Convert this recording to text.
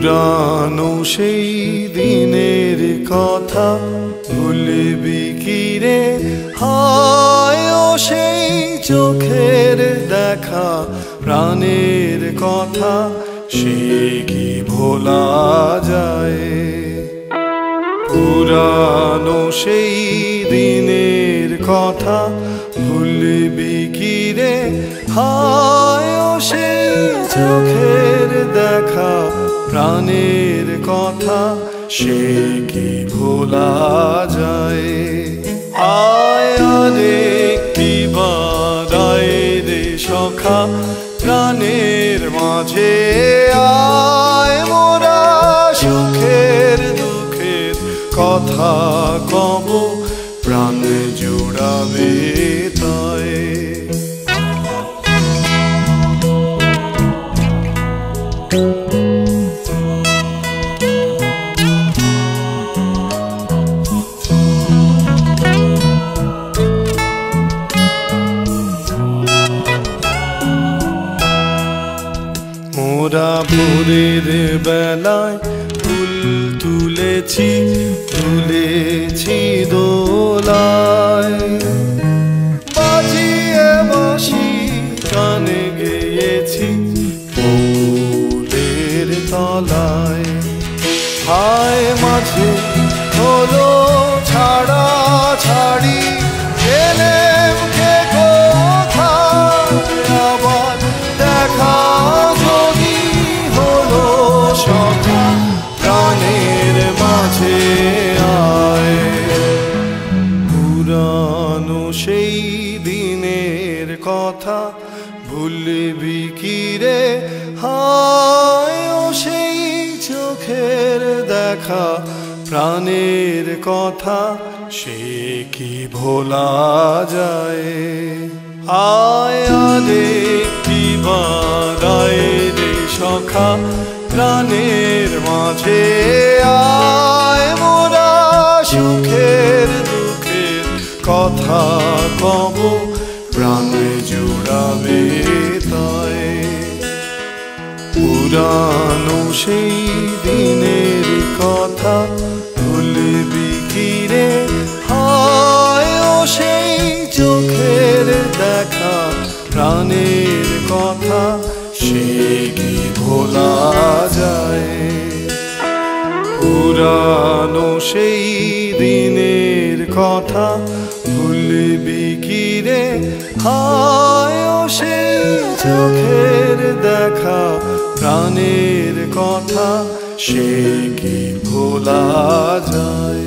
পুরানো সেই দিনের কথা ভুলবি কি রে? হায় ও সেই চোখের দেখা, প্রাণের কথা সে কি ভোলা যায়? পুরানো সেই দিনের কথা ভুলবি কি রে? হায় ও সেই চোখের দেখা, প্রাণের কথা সে কি ভোলা যায়? আয় রে কি বারায় রে সখা, প্রাণের মাঝে আয় মোরা সুখের দুঃখের কথা কব, প্রাণ জুড়াবে তাই। মোরা ভোরের বেলায় ফুল তুলেছি তুলেছি দোলায়, বাজিয়ে বাঁশি গানে গেয়েছি ফুলের তলায়। হায় মাঝে হলো ছাড়া ছাড়ি, এলেম কে কোথায় আবার দেখা যদি হলো সখা, প্রাণের মাঝে আয়। পুরানো সেই দিনের কথা ভুলবি কি রে? হায় ও সেই চোখের দেখা, প্রাণের কথা সে কি ভোলা যায়? আয় রে কি বারায় রে সখা, প্রাণের মাঝে আয় মোরা সুখের দুঃখের কথা কব, প্রাণ জুড়াবে তাই। পুরানো সেই দিনের কথা ভুলবি কি রে? হায় ও সেই চোখের দেখা, প্রাণের কথা সে কি ভোলা যায়? পুরানো সেই দিনের কথা ভুলবি কি রে? হায় ও সেই চোখের দেখা, প্রাণের কথা সে কি ভোলা যায়?